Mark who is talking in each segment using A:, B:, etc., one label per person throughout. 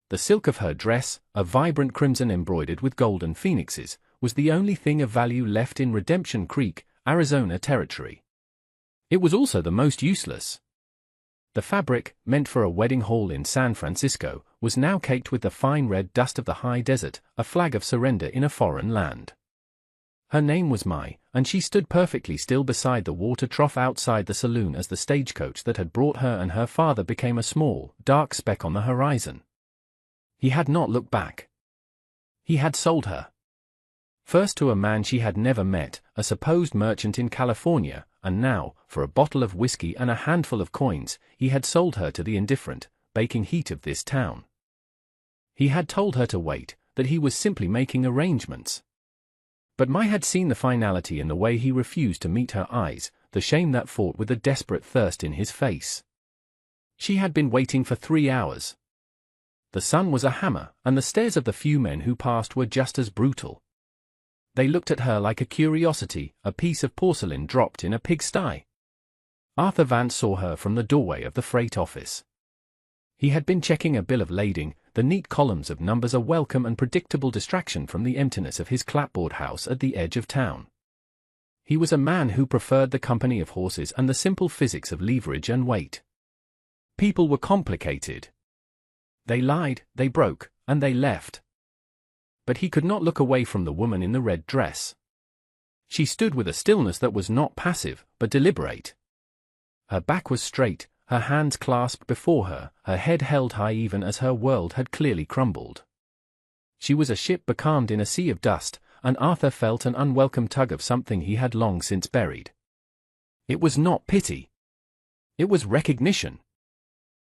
A: The silk of her dress, a vibrant crimson embroidered with golden phoenixes, was the only thing of value left in Redemption Creek, Arizona territory. It was also the most useless. The fabric, meant for a wedding hall in San Francisco, was now caked with the fine red dust of the high desert, a flag of surrender in a foreign land. Her name was Mai, and she stood perfectly still beside the water trough outside the saloon as the stagecoach that had brought her and her father became a small, dark speck on the horizon. He had not looked back. He had sold her. First to a man she had never met, a supposed merchant in California, and now, for a bottle of whiskey and a handful of coins, he had sold her to the indifferent, baking heat of this town. He had told her to wait, that he was simply making arrangements. But Mai had seen the finality in the way he refused to meet her eyes, the shame that fought with the desperate thirst in his face. She had been waiting for 3 hours. The sun was a hammer, and the stares of the few men who passed were just as brutal. They looked at her like a curiosity, a piece of porcelain dropped in a pigsty. Arthur Vance saw her from the doorway of the freight office. He had been checking a bill of lading, the neat columns of numbers a welcome and predictable distraction from the emptiness of his clapboard house at the edge of town. He was a man who preferred the company of horses and the simple physics of leverage and weight. People were complicated. They lied, they broke, and they left. But he could not look away from the woman in the red dress. She stood with a stillness that was not passive, but deliberate. Her back was straight, her hands clasped before her, her head held high even as her world had clearly crumbled. She was a ship becalmed in a sea of dust, and Arthur felt an unwelcome tug of something he had long since buried. It was not pity. It was recognition.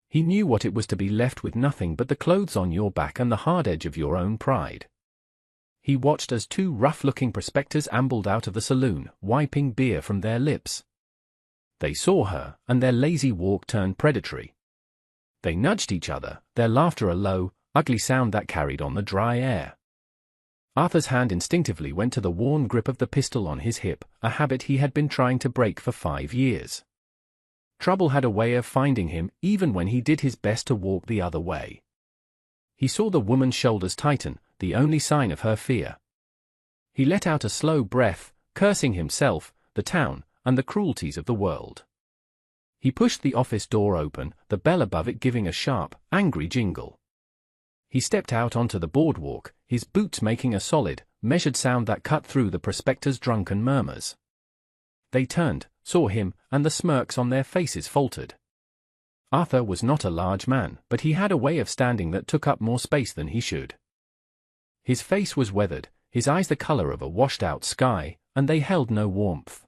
A: He knew what it was to be left with nothing but the clothes on your back and the hard edge of your own pride. He watched as 2 rough-looking prospectors ambled out of the saloon, wiping beer from their lips. They saw her, and their lazy walk turned predatory. They nudged each other, their laughter a low, ugly sound that carried on the dry air. Arthur's hand instinctively went to the worn grip of the pistol on his hip, a habit he had been trying to break for 5 years. Trouble had a way of finding him, even when he did his best to walk the other way. He saw the woman's shoulders tighten, the only sign of her fear. He let out a slow breath, cursing himself, the town, and the cruelties of the world. He pushed the office door open, the bell above it giving a sharp, angry jingle. He stepped out onto the boardwalk, his boots making a solid, measured sound that cut through the prospectors' drunken murmurs. They turned, saw him, and the smirks on their faces faltered. Arthur was not a large man, but he had a way of standing that took up more space than he should. His face was weathered, his eyes the color of a washed-out sky, and they held no warmth.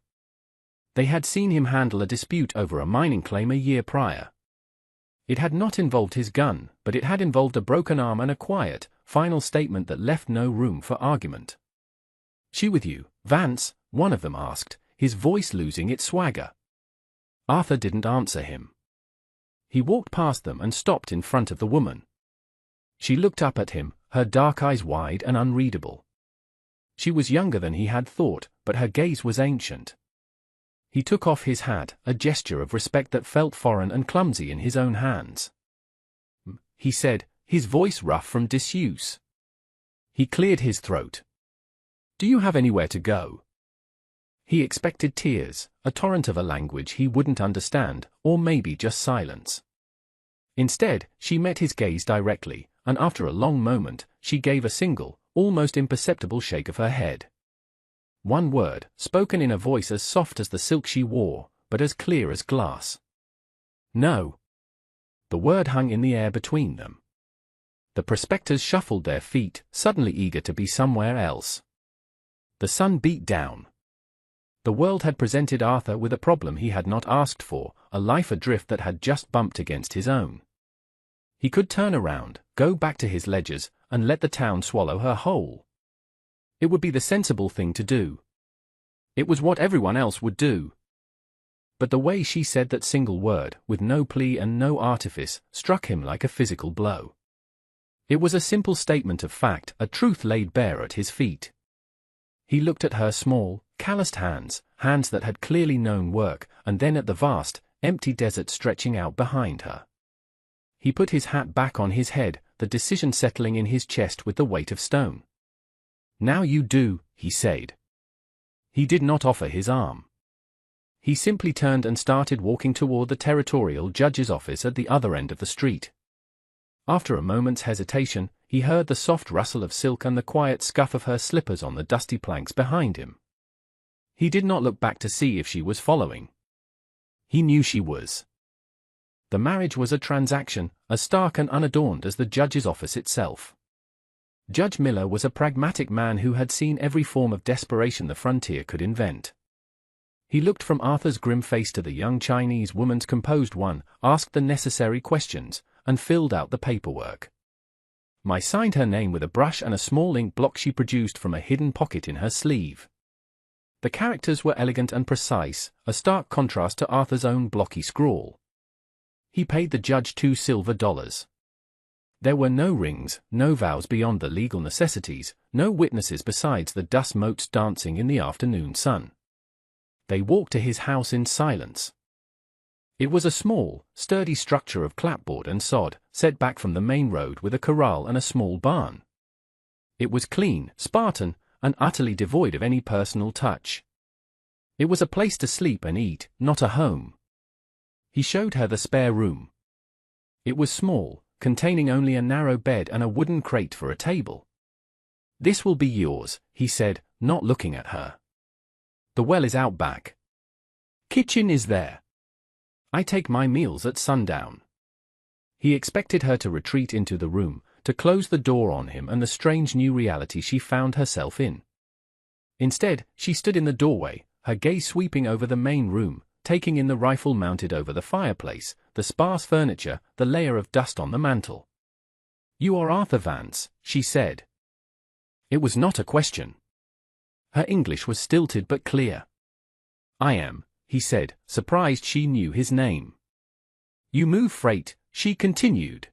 A: They had seen him handle a dispute over a mining claim a year prior. It had not involved his gun, but it had involved a broken arm and a quiet, final statement that left no room for argument. "She with you, Vance?" one of them asked, his voice losing its swagger. Arthur didn't answer him. He walked past them and stopped in front of the woman. She looked up at him, her dark eyes wide and unreadable. She was younger than he had thought, but her gaze was ancient. He took off his hat, a gesture of respect that felt foreign and clumsy in his own hands. He said, his voice rough from disuse. He cleared his throat. "Do you have anywhere to go?" He expected tears, a torrent of a language he wouldn't understand, or maybe just silence. Instead, she met his gaze directly, and after a long moment, she gave a single, almost imperceptible shake of her head. One word, spoken in a voice as soft as the silk she wore, but as clear as glass. "No." The word hung in the air between them. The prospectors shuffled their feet, suddenly eager to be somewhere else. The sun beat down. The world had presented Arthur with a problem he had not asked for, a life adrift that had just bumped against his own. He could turn around, go back to his ledgers, and let the town swallow her whole. It would be the sensible thing to do. It was what everyone else would do. But the way she said that single word, with no plea and no artifice, struck him like a physical blow. It was a simple statement of fact, a truth laid bare at his feet. He looked at her small, calloused hands, hands that had clearly known work, and then at the vast, empty desert stretching out behind her. He put his hat back on his head, the decision settling in his chest with the weight of stone. "Now you do," he said. He did not offer his arm. He simply turned and started walking toward the territorial judge's office at the other end of the street. After a moment's hesitation, he heard the soft rustle of silk and the quiet scuff of her slippers on the dusty planks behind him. He did not look back to see if she was following. He knew she was. The marriage was a transaction, as stark and unadorned as the judge's office itself. Judge Miller was a pragmatic man who had seen every form of desperation the frontier could invent. He looked from Arthur's grim face to the young Chinese woman's composed one, asked the necessary questions, and filled out the paperwork. Mai signed her name with a brush and a small ink block she produced from a hidden pocket in her sleeve. The characters were elegant and precise, a stark contrast to Arthur's own blocky scrawl. He paid the judge $2 silver. There were no rings, no vows beyond the legal necessities, no witnesses besides the dust motes dancing in the afternoon sun. They walked to his house in silence. It was a small, sturdy structure of clapboard and sod, set back from the main road with a corral and a small barn. It was clean, Spartan, and utterly devoid of any personal touch. It was a place to sleep and eat, not a home. He showed her the spare room. It was small, containing only a narrow bed and a wooden crate for a table. "This will be yours," he said, not looking at her. "The well is out back. Kitchen is there. I take my meals at sundown." He expected her to retreat into the room, to close the door on him and the strange new reality she found herself in. Instead, she stood in the doorway, her gaze sweeping over the main room, taking in the rifle mounted over the fireplace, the sparse furniture, the layer of dust on the mantel. "You are Arthur Vance," she said. It was not a question. Her English was stilted but clear. "I am," he said, surprised she knew his name. "You move freight," she continued.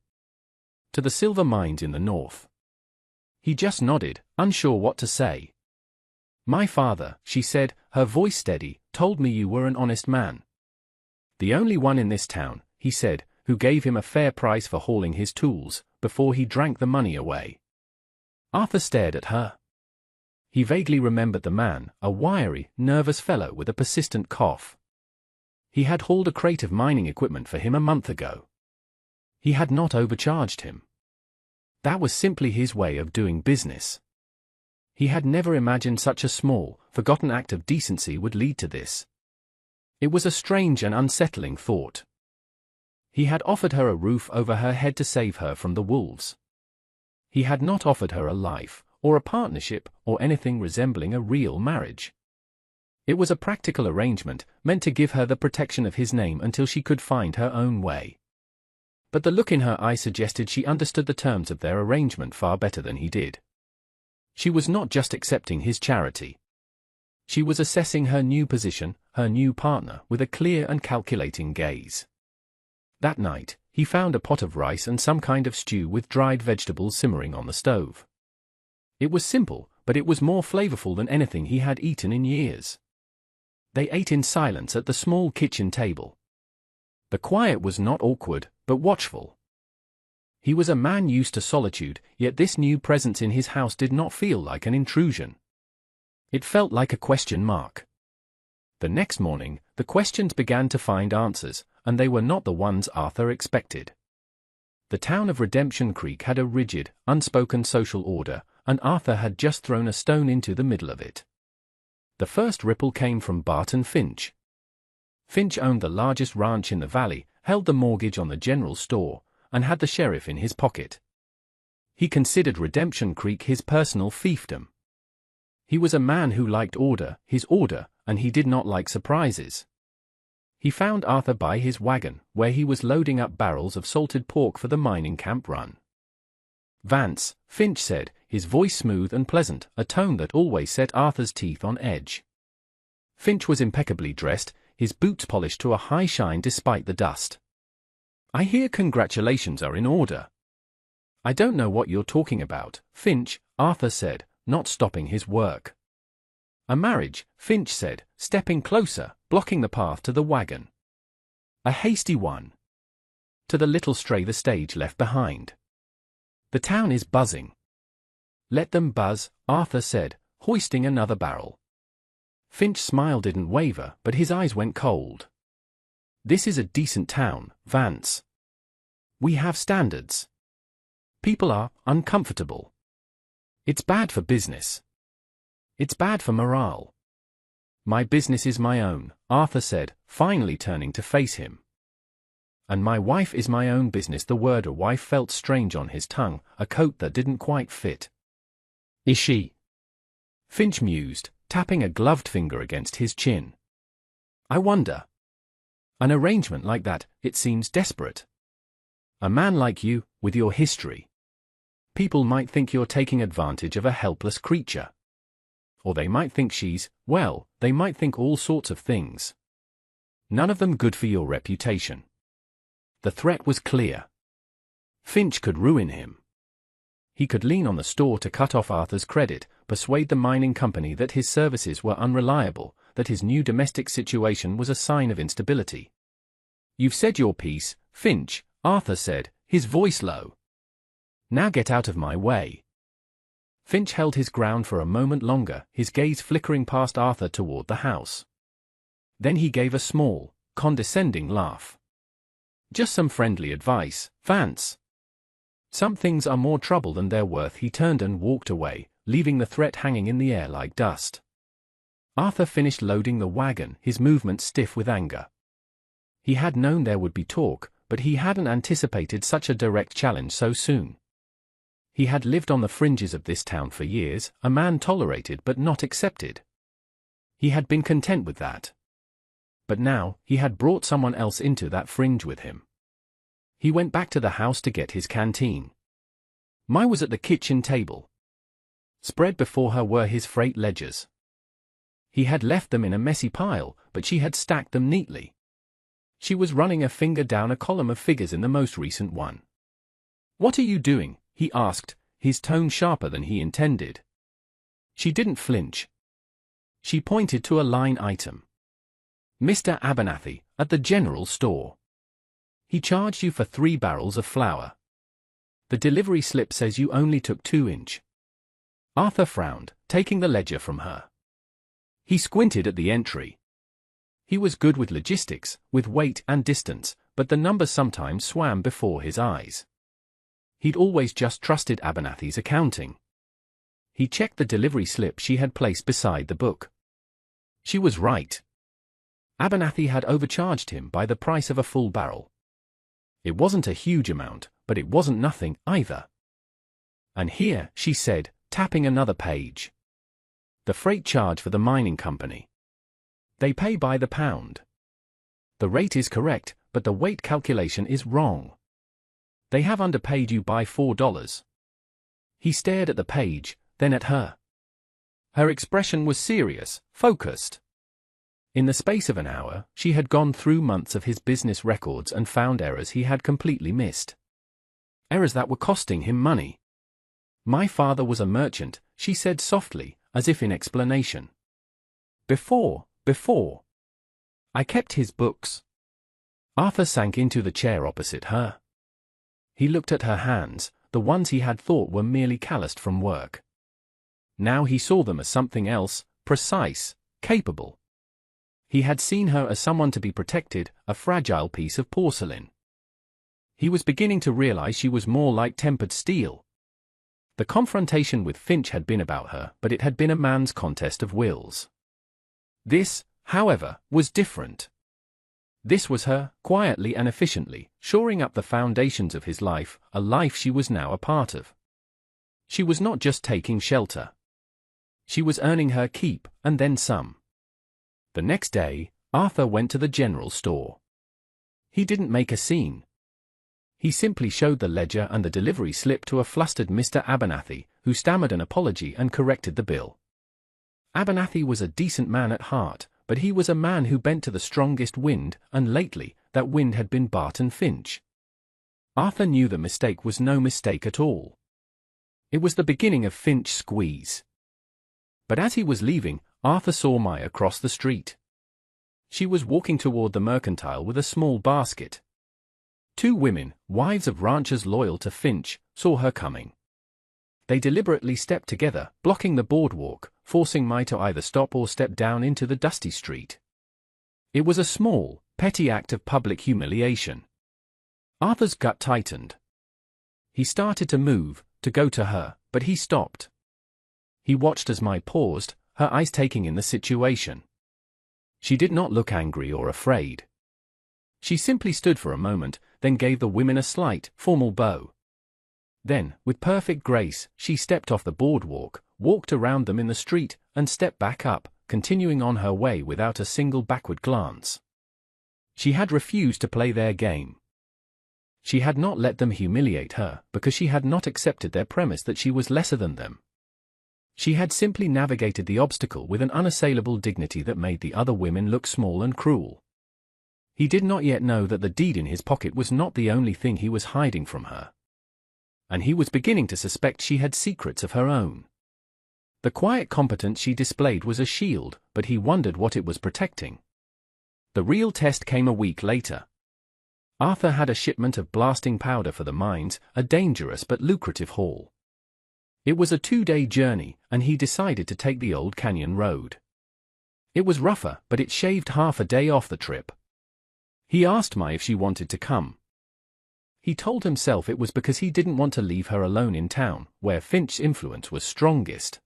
A: "To the silver mines in the north." He just nodded, unsure what to say. "My father," she said, her voice steady, "told me you were an honest man. The only one in this town," he said, "who gave him a fair price for hauling his tools, before he drank the money away." Arthur stared at her. He vaguely remembered the man, a wiry, nervous fellow with a persistent cough. He had hauled a crate of mining equipment for him a month ago. He had not overcharged him. That was simply his way of doing business. He had never imagined such a small, forgotten act of decency would lead to this. It was a strange and unsettling thought. He had offered her a roof over her head to save her from the wolves. He had not offered her a life, or a partnership, or anything resembling a real marriage. It was a practical arrangement, meant to give her the protection of his name until she could find her own way. But the look in her eye suggested she understood the terms of their arrangement far better than he did. She was not just accepting his charity. She was assessing her new position, her new partner, with a clear and calculating gaze. That night, he found a pot of rice and some kind of stew with dried vegetables simmering on the stove. It was simple, but it was more flavorful than anything he had eaten in years. They ate in silence at the small kitchen table. The quiet was not awkward, but watchful. He was a man used to solitude, yet this new presence in his house did not feel like an intrusion. It felt like a question mark. The next morning, the questions began to find answers, and they were not the ones Arthur expected. The town of Redemption Creek had a rigid, unspoken social order, and Arthur had just thrown a stone into the middle of it. The first ripple came from Barton Finch. Finch owned the largest ranch in the valley, held the mortgage on the general store, and had the sheriff in his pocket. He considered Redemption Creek his personal fiefdom. He was a man who liked order, and he did not like surprises. He found Arthur by his wagon, where he was loading up barrels of salted pork for the mining camp run. "Vance," Finch said, his voice smooth and pleasant, a tone that always set Arthur's teeth on edge. Finch was impeccably dressed, his boots polished to a high shine despite the dust. "I hear congratulations are in order." "I don't know what you're talking about, Finch," Arthur said, not stopping his work. "A marriage," Finch said, stepping closer, blocking the path to the wagon. "A hasty one. To the little stray the stage left behind." The town is buzzing. Let them buzz, Arthur said, hoisting another barrel. Finch's smile didn't waver, but his eyes went cold. This is a decent town, Vance. We have standards. People are uncomfortable. It's bad for business. It's bad for morale. My business is my own, Arthur said, finally turning to face him. And my wife is my own business. The word wife felt strange on his tongue, a coat that didn't quite fit. Is she? Finch mused, tapping a gloved finger against his chin. I wonder. An arrangement like that, it seems desperate. A man like you, with your history. People might think you're taking advantage of a helpless creature. Or they might think well, they might think all sorts of things. None of them good for your reputation. The threat was clear. Finch could ruin him. He could lean on the store to cut off Arthur's credit, persuade the mining company that his services were unreliable, that his new domestic situation was a sign of instability. You've said your piece, Finch, Arthur said, his voice low. Now get out of my way. Finch held his ground for a moment longer, his gaze flickering past Arthur toward the house. Then he gave a small, condescending laugh. Just some friendly advice, Vance. Some things are more trouble than they're worth. He turned and walked away, leaving the threat hanging in the air like dust. Arthur finished loading the wagon, his movements stiff with anger. He had known there would be talk, but he hadn't anticipated such a direct challenge so soon. He had lived on the fringes of this town for years, a man tolerated but not accepted. He had been content with that. But now, he had brought someone else into that fringe with him. He went back to the house to get his canteen. Mai was at the kitchen table. Spread before her were his freight ledgers. He had left them in a messy pile, but she had stacked them neatly. She was running a finger down a column of figures in the most recent one. What are you doing? He asked, his tone sharper than he intended. She didn't flinch. She pointed to a line item. Mr. Abernathy, at the general store. He charged you for 3 barrels of flour. The delivery slip says you only took 2". Arthur frowned, taking the ledger from her. He squinted at the entry. He was good with logistics, with weight and distance, but the numbers sometimes swam before his eyes. He'd always just trusted Abernathy's accounting. He checked the delivery slip she had placed beside the book. She was right. Abernathy had overcharged him by the price of a full barrel. It wasn't a huge amount, but it wasn't nothing either. And here, she said, tapping another page. The freight charge for the mining company. They pay by the pound. The rate is correct, but the weight calculation is wrong. They have underpaid you by $4. He stared at the page, then at her. Her expression was serious, focused. In the space of an hour, she had gone through months of his business records and found errors he had completely missed. Errors that were costing him money. My father was a merchant, she said softly, as if in explanation. Before. I kept his books. Arthur sank into the chair opposite her. He looked at her hands, the ones he had thought were merely calloused from work. Now he saw them as something else, precise, capable. He had seen her as someone to be protected, a fragile piece of porcelain. He was beginning to realize she was more like tempered steel. The confrontation with Finch had been about her, but it had been a man's contest of wills. This, however, was different. This was her, quietly and efficiently, shoring up the foundations of his life, a life she was now a part of. She was not just taking shelter. She was earning her keep, and then some. The next day, Arthur went to the general store. He didn't make a scene. He simply showed the ledger and the delivery slip to a flustered Mr. Abernathy, who stammered an apology and corrected the bill. Abernathy was a decent man at heart, but he was a man who bent to the strongest wind, and lately, that wind had been Barton Finch. Arthur knew the mistake was no mistake at all. It was the beginning of Finch's squeeze. But as he was leaving, Arthur saw Mai across the street. She was walking toward the mercantile with a small basket. 2 women, wives of ranchers loyal to Finch, saw her coming. They deliberately stepped together, blocking the boardwalk, forcing Mai to either stop or step down into the dusty street. It was a small, petty act of public humiliation. Arthur's gut tightened. He started to move, to go to her, but he stopped. He watched as Mai paused, her eyes taking in the situation. She did not look angry or afraid. She simply stood for a moment, then gave the women a slight, formal bow. Then, with perfect grace, she stepped off the boardwalk, walked around them in the street, and stepped back up, continuing on her way without a single backward glance. She had refused to play their game. She had not let them humiliate her, because she had not accepted their premise that she was lesser than them. She had simply navigated the obstacle with an unassailable dignity that made the other women look small and cruel. He did not yet know that the deed in his pocket was not the only thing he was hiding from her. And he was beginning to suspect she had secrets of her own. The quiet competence she displayed was a shield, but he wondered what it was protecting. The real test came a week later. Arthur had a shipment of blasting powder for the mines, a dangerous but lucrative haul. It was a 2-day journey, and he decided to take the old canyon road. It was rougher, but it shaved half a day off the trip. He asked Mai if she wanted to come. He told himself it was because he didn't want to leave her alone in town, where Finch's influence was strongest.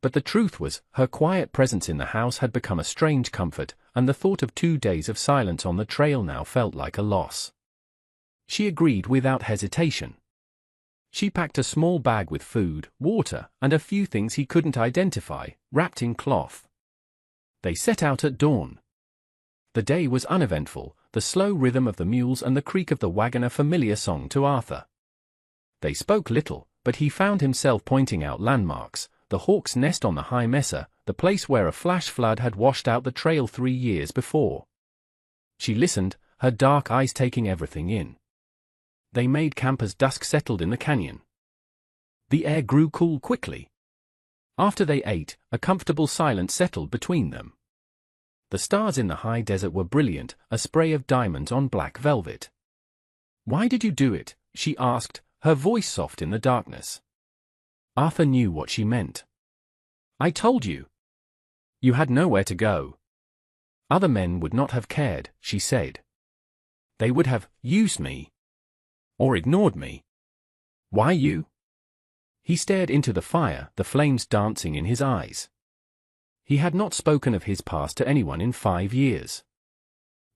A: But the truth was, her quiet presence in the house had become a strange comfort, and the thought of 2 days of silence on the trail now felt like a loss. She agreed without hesitation. She packed a small bag with food, water, and a few things he couldn't identify, wrapped in cloth. They set out at dawn. The day was uneventful, the slow rhythm of the mules and the creak of the wagon a familiar song to Arthur. They spoke little, but he found himself pointing out landmarks, the hawk's nest on the high mesa, the place where a flash flood had washed out the trail 3 years before. She listened, her dark eyes taking everything in. They made camp as dusk settled in the canyon. The air grew cool quickly. After they ate, a comfortable silence settled between them. The stars in the high desert were brilliant, a spray of diamonds on black velvet. "Why did you do it?" she asked, her voice soft in the darkness. Arthur knew what she meant. "I told you. You had nowhere to go." "Other men would not have cared," she said. "They would have used me. Or ignored me. Why you?" He stared into the fire, the flames dancing in his eyes. He had not spoken of his past to anyone in 5 years.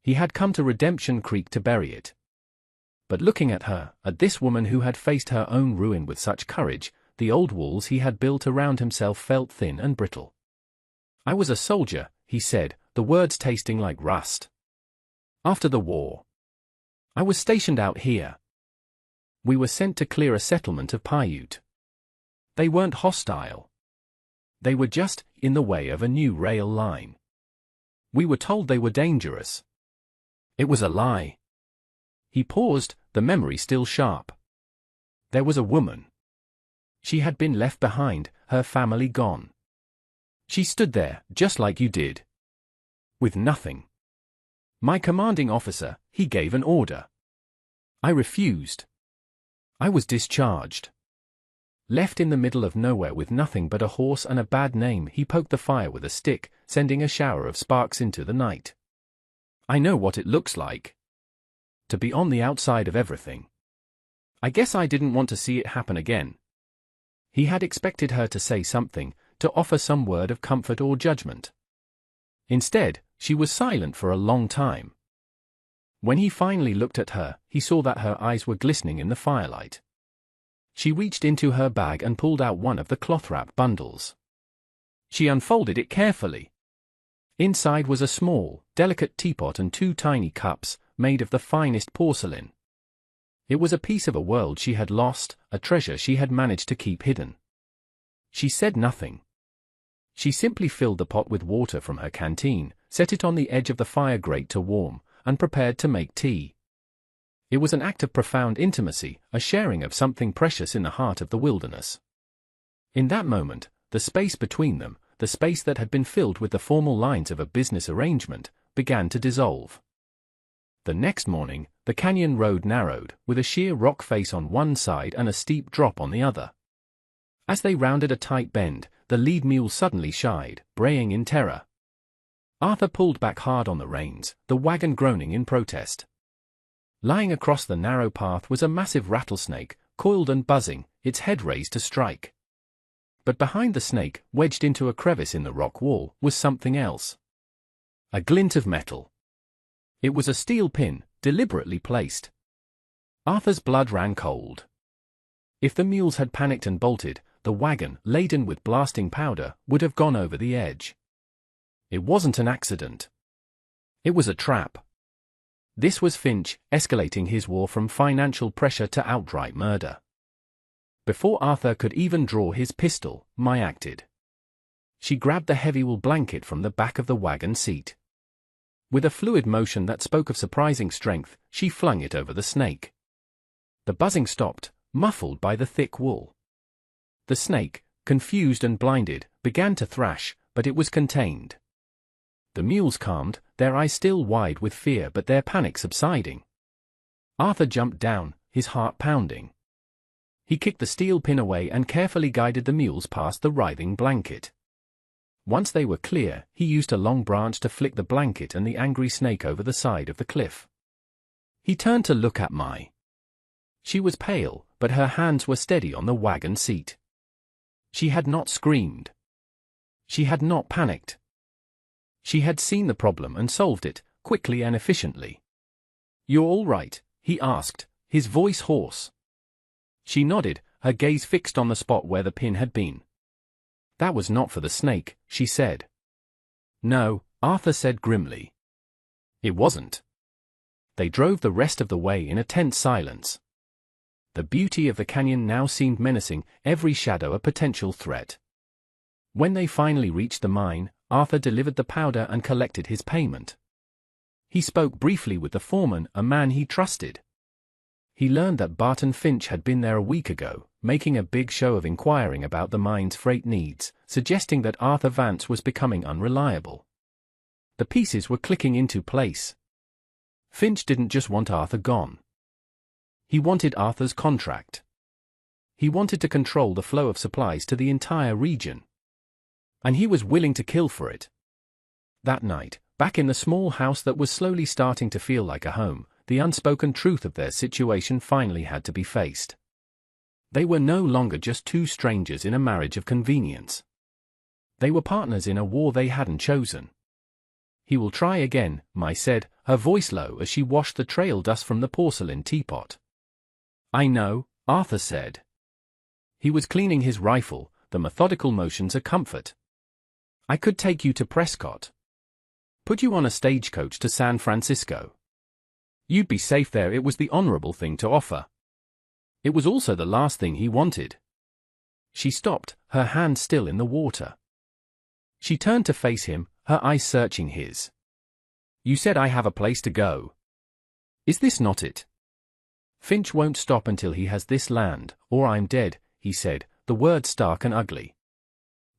A: He had come to Redemption Creek to bury it. But looking at her, at this woman who had faced her own ruin with such courage, the old walls he had built around himself felt thin and brittle. "I was a soldier," he said, the words tasting like rust. "After the war. I was stationed out here. We were sent to clear a settlement of Paiute. They weren't hostile. They were just in the way of a new rail line. We were told they were dangerous. It was a lie." He paused, the memory still sharp. There was a woman. She had been left behind, her family gone. She stood there, just like you did. With nothing. "My commanding officer," he gave an order. I refused. I was discharged. Left in the middle of nowhere with nothing but a horse and a bad name, he poked the fire with a stick, sending a shower of sparks into the night. "I know what it looks like. To be on the outside of everything. I guess I didn't want to see it happen again." He had expected her to say something, to offer some word of comfort or judgment. Instead, she was silent for a long time. When he finally looked at her, he saw that her eyes were glistening in the firelight. She reached into her bag and pulled out one of the cloth-wrap bundles. She unfolded it carefully. Inside was a small, delicate teapot and 2 tiny cups, made of the finest porcelain. It was a piece of a world she had lost, a treasure she had managed to keep hidden. She said nothing. She simply filled the pot with water from her canteen, set it on the edge of the fire grate to warm, and prepared to make tea. It was an act of profound intimacy, a sharing of something precious in the heart of the wilderness. In that moment, the space between them, the space that had been filled with the formal lines of a business arrangement, began to dissolve. The next morning, the canyon road narrowed, with a sheer rock face on one side and a steep drop on the other. As they rounded a tight bend, the lead mule suddenly shied, braying in terror. Arthur pulled back hard on the reins, the wagon groaning in protest. Lying across the narrow path was a massive rattlesnake, coiled and buzzing, its head raised to strike. But behind the snake, wedged into a crevice in the rock wall, was something else. A glint of metal. It was a steel pin, deliberately placed. Arthur's blood ran cold. If the mules had panicked and bolted, the wagon, laden with blasting powder, would have gone over the edge. It wasn't an accident. It was a trap. This was Finch, escalating his war from financial pressure to outright murder. Before Arthur could even draw his pistol, Mai acted. She grabbed the heavy wool blanket from the back of the wagon seat. With a fluid motion that spoke of surprising strength, she flung it over the snake. The buzzing stopped, muffled by the thick wool. The snake, confused and blinded, began to thrash, but it was contained. The mules calmed, their eyes still wide with fear but their panic subsiding. Arthur jumped down, his heart pounding. He kicked the steel pin away and carefully guided the mules past the writhing blanket. Once they were clear, he used a long branch to flick the blanket and the angry snake over the side of the cliff. He turned to look at Mai. She was pale, but her hands were steady on the wagon seat. She had not screamed. She had not panicked. She had seen the problem and solved it, quickly and efficiently. "You're all right?" he asked, his voice hoarse. She nodded, her gaze fixed on the spot where the pin had been. "That was not for the snake," she said. "No," Arthur said grimly. "It wasn't." They drove the rest of the way in a tense silence. The beauty of the canyon now seemed menacing, every shadow a potential threat. When they finally reached the mine, Arthur delivered the powder and collected his payment. He spoke briefly with the foreman, a man he trusted. He learned that Barton Finch had been there a week ago, making a big show of inquiring about the mine's freight needs, suggesting that Arthur Vance was becoming unreliable. The pieces were clicking into place. Finch didn't just want Arthur gone. He wanted Arthur's contract. He wanted to control the flow of supplies to the entire region. And he was willing to kill for it. That night, back in the small house that was slowly starting to feel like a home, the unspoken truth of their situation finally had to be faced. They were no longer just two strangers in a marriage of convenience. They were partners in a war they hadn't chosen. "He will try again," Mai said, her voice low as she washed the trail dust from the porcelain teapot. "I know," Arthur said. He was cleaning his rifle, the methodical motions a comfort. "I could take you to Prescott. Put you on a stagecoach to San Francisco. You'd be safe there." It was the honorable thing to offer. It was also the last thing he wanted. She stopped, her hand still in the water. She turned to face him, her eyes searching his. "You said I have a place to go. Is this not it?" "Finch won't stop until he has this land, or I'm dead," he said, the words stark and ugly.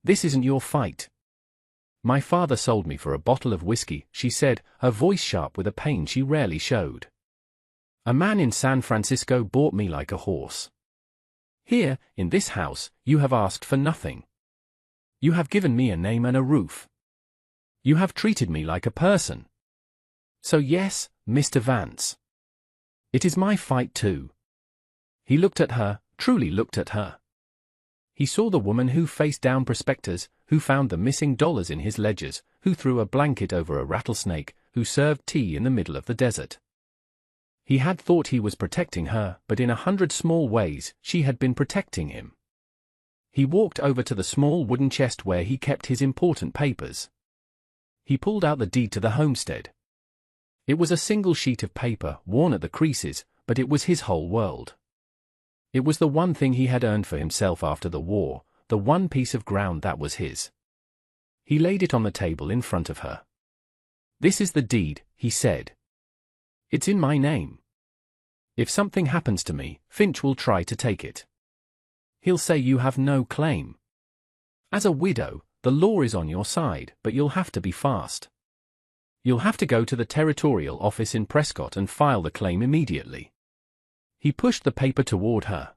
A: "This isn't your fight." "My father sold me for a bottle of whiskey," she said, her voice sharp with a pain she rarely showed. "A man in San Francisco bought me like a horse. Here, in this house, you have asked for nothing. You have given me a name and a roof. You have treated me like a person. So yes, Mr. Vance. It is my fight too." He looked at her, truly looked at her. He saw the woman who faced down prospectors, who found the missing dollars in his ledgers, who threw a blanket over a rattlesnake, who served tea in the middle of the desert. He had thought he was protecting her, but in 100 small ways, she had been protecting him. He walked over to the small wooden chest where he kept his important papers. He pulled out the deed to the homestead. It was a single sheet of paper, worn at the creases, but it was his whole world. It was the one thing he had earned for himself after the war, the one piece of ground that was his. He laid it on the table in front of her. "This is the deed," he said. "It's in my name. If something happens to me, Finch will try to take it. He'll say you have no claim. As a widow, the law is on your side, but you'll have to be fast. You'll have to go to the territorial office in Prescott and file the claim immediately. He pushed the paper toward her.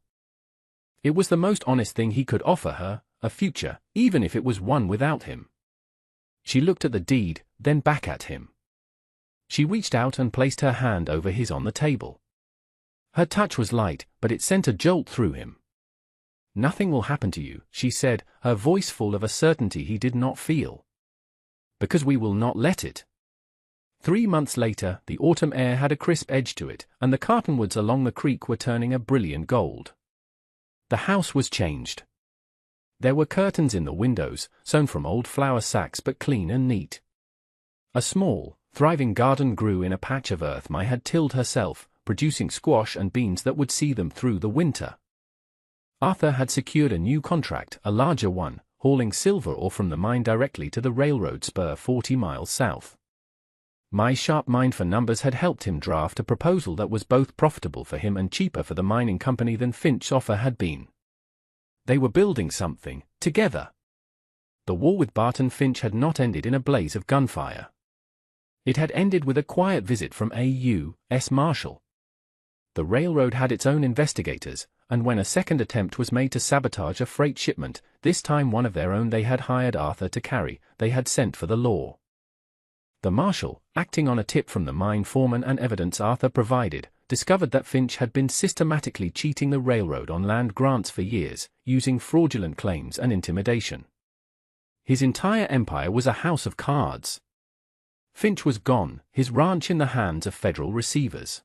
A: It was the most honest thing he could offer her, a future, even if it was one without him. She looked at the deed, then back at him. She reached out and placed her hand over his on the table. Her touch was light, but it sent a jolt through him. "Nothing will happen to you," she said, her voice full of a certainty he did not feel. "Because we will not let it." 3 months later, the autumn air had a crisp edge to it, and the cottonwoods along the creek were turning a brilliant gold. The house was changed. There were curtains in the windows, sewn from old flour sacks but clean and neat. A small, thriving garden grew in a patch of earth Mai had tilled herself, producing squash and beans that would see them through the winter. Arthur had secured a new contract, a larger one, hauling silver ore from the mine directly to the railroad spur 40 miles south. Mai's sharp mind for numbers had helped him draft a proposal that was both profitable for him and cheaper for the mining company than Finch's offer had been. They were building something, together. The war with Barton Finch had not ended in a blaze of gunfire. It had ended with a quiet visit from a U.S. Marshal. The railroad had its own investigators, and when a second attempt was made to sabotage a freight shipment, this time one of their own they had hired Arthur to carry, they had sent for the law. The marshal, acting on a tip from the mine foreman and evidence Arthur provided, discovered that Finch had been systematically cheating the railroad on land grants for years, using fraudulent claims and intimidation. His entire empire was a house of cards. Finch was gone, his ranch in the hands of federal receivers.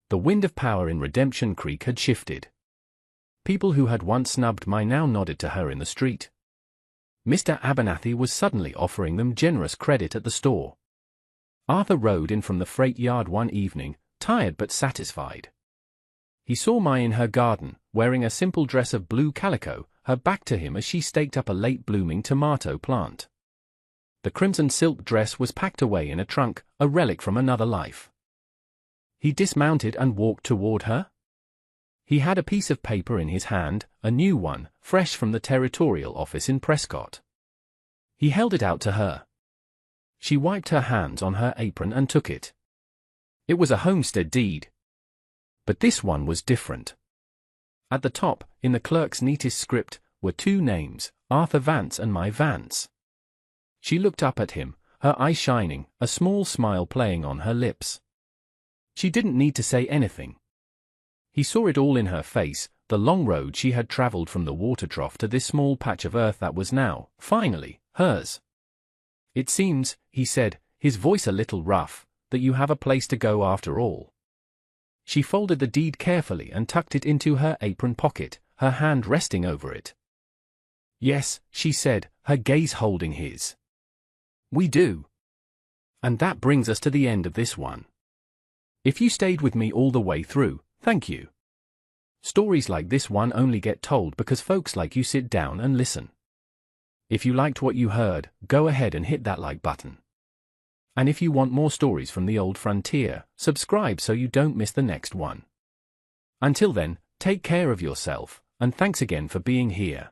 A: The wind of power in Redemption Creek had shifted. People who had once snubbed Mai now nodded to her in the street. Mr. Abernathy was suddenly offering them generous credit at the store. Arthur rode in from the freight yard one evening, tired but satisfied. He saw Mai in her garden, wearing a simple dress of blue calico, her back to him as she staked up a late-blooming tomato plant. The crimson silk dress was packed away in a trunk, a relic from another life. He dismounted and walked toward her. He had a piece of paper in his hand, a new one, fresh from the territorial office in Prescott. He held it out to her. She wiped her hands on her apron and took it. It was a homestead deed. But this one was different. At the top, in the clerk's neatest script, were 2 names, Arthur Vance and Mai Vance. She looked up at him, her eyes shining, a small smile playing on her lips. She didn't need to say anything. He saw it all in her face, the long road she had traveled from the water trough to this small patch of earth that was now, finally, hers. "It seems," he said, his voice a little rough, "that you have a place to go after all." She folded the deed carefully and tucked it into her apron pocket, her hand resting over it. "Yes," she said, her gaze holding his. "We do. And that brings us to the end of this one. If you stayed with me all the way through, thank you. Stories like this one only get told because folks like you sit down and listen. If you liked what you heard, go ahead and hit that like button. And if you want more stories from the old frontier, subscribe so you don't miss the next one. Until then, take care of yourself, and thanks again for being here.